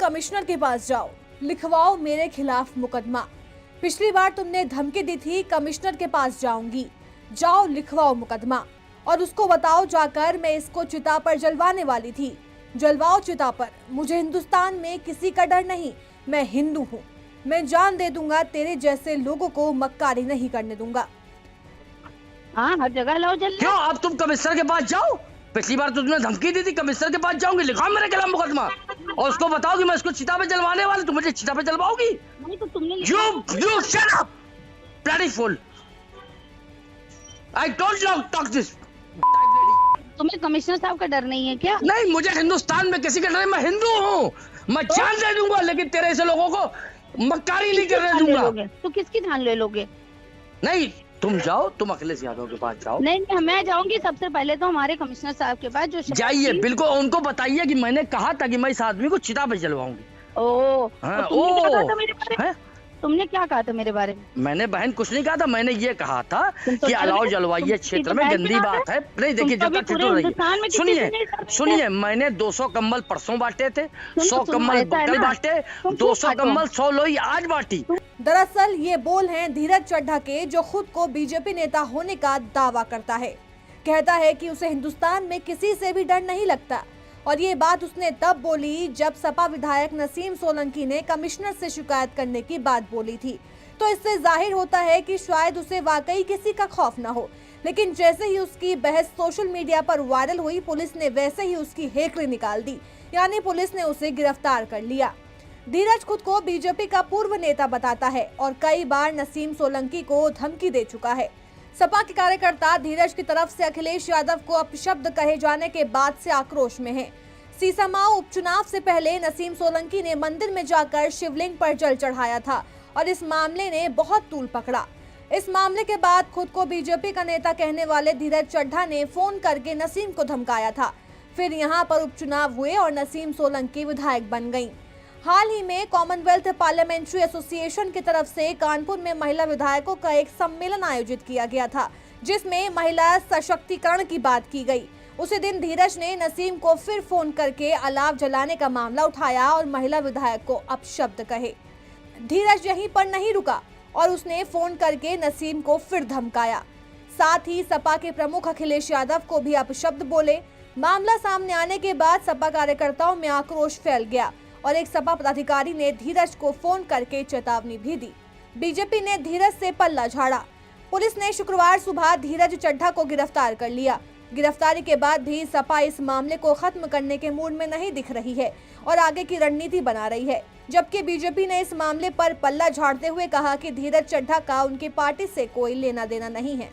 Commissioner के पास जाओ, लिखवाओ मेरे खिलाफ मुकदमा। पिछली बार तुमने धमकी दी थी कमिश्नर के पास जाऊंगी, जाओ लिखवाओ मुकदमा और उसको बताओ जाकर मैं इसको चिता पर जलवाने वाली थी। जलवाओ चिता पर। मुझे हिंदुस्तान में किसी का डर नहीं, मैं हिंदू हूँ। मैं जान दे दूंगा, तेरे जैसे लोगों को मक्कारी नहीं करने दूंगा। हाँ, हर जगह लाओ जल। क्यों? अब तुम कमिश्नर के पास जाओ। पिछली बार तुमने धमकी दी थी कमिश्नर के पास जाऊंगी, लिखाओ मेरे खिलाफ मुकदमा और उसको बताओ कि मैं इसको चिता पे जलवाने वाली। तुम मुझे चिता पे जलवाओगी? नहीं तो तुमने You shut up, bloody fool. I don't talk this. तुम्हें कमिश्नर साहब का डर नहीं है क्या? नहीं, मुझे हिंदुस्तान में किसी का डर नहीं। मैं हिंदू हूँ, मैं जान दे दूंगा, लेकिन तेरे ऐसे लोगों को मक्कारी नहीं करने दूंगा। तो किसकी जान ले लोगे? नहीं, तुम जाओ, तुम अखिलेश यादव के पास जाओ। नहीं, मैं जाऊंगी। सबसे पहले तो हमारे कमिश्नर साहब के पास जो जाइए, बिल्कुल उनको बताइए कि मैंने कहा था कि मैं इस आदमी को चिता पे जलवाऊंगी। हाँ, तुमने क्या कहा था मेरे बारे में? मैंने बहन कुछ नहीं कहा था, मैंने ये कहा था कि अलाव जलवाइए क्षेत्र में गंदी बात है। नहीं देखिए, जब तक चुटो रहिए, सुनिए, मैंने 200 कंबल परसों बांटे थे, 100 कंबल कल बांटे, 200 कंबल 100 लोई आज बांटी। दरअसल ये बोल हैं धीरज चड्ढा के, जो खुद को बीजेपी नेता होने का दावा करता है। कहता है कि उसे हिंदुस्तान में किसी से भी डर नहीं लगता और ये बात उसने तब बोली जब सपा विधायक नसीम सोलंकी ने कमिश्नर से शिकायत करने की बात बोली थी। तो इससे जाहिर होता है कि शायद उसे वाकई किसी का खौफ न हो, लेकिन जैसे ही उसकी बहस सोशल मीडिया पर वायरल हुई, पुलिस ने वैसे ही उसकी हेकड़ी निकाल दी, यानी पुलिस ने उसे गिरफ्तार कर लिया। धीरज खुद को बीजेपी का पूर्व नेता बताता है और कई बार नसीम सोलंकी को धमकी दे चुका है। सपा के कार्यकर्ता धीरज की तरफ से अखिलेश यादव को अपशब्द कहे जाने के बाद से आक्रोश में हैं। सीसामाऊ उपचुनाव से पहले नसीम सोलंकी ने मंदिर में जाकर शिवलिंग पर जल चढ़ाया था और इस मामले ने बहुत तूल पकड़ा। इस मामले के बाद खुद को बीजेपी का नेता कहने वाले धीरज चड्ढा ने फोन करके नसीम को धमकाया था। फिर यहां पर उपचुनाव हुए और नसीम सोलंकी विधायक बन गयी। हाल ही में कॉमनवेल्थ पार्लियामेंट्री एसोसिएशन की तरफ से कानपुर में महिला विधायकों का एक सम्मेलन आयोजित किया गया था, जिसमें महिला सशक्तिकरण की बात की गई। उसी दिन धीरज ने नसीम को फिर फोन करके अलाव जलाने का मामला उठाया और महिला विधायक को अपशब्द कहे। धीरज यहीं पर नहीं रुका और उसने फोन करके नसीम को फिर धमकाया। साथ ही सपा के प्रमुख अखिलेश यादव को भी अपशब्द बोले। मामला सामने आने के बाद सपा कार्यकर्ताओं में आक्रोश फैल गया और एक सपा पदाधिकारी ने धीरज को फोन करके चेतावनी भी दी। बीजेपी ने धीरज से पल्ला झाड़ा। पुलिस ने शुक्रवार सुबह धीरज चड्ढा को गिरफ्तार कर लिया। गिरफ्तारी के बाद भी सपा इस मामले को खत्म करने के मूड में नहीं दिख रही है और आगे की रणनीति बना रही है, जबकि बीजेपी ने इस मामले पर पल्ला झाड़ते हुए कहा कि धीरज चड्ढा का उनकी पार्टी से कोई लेना देना नहीं है।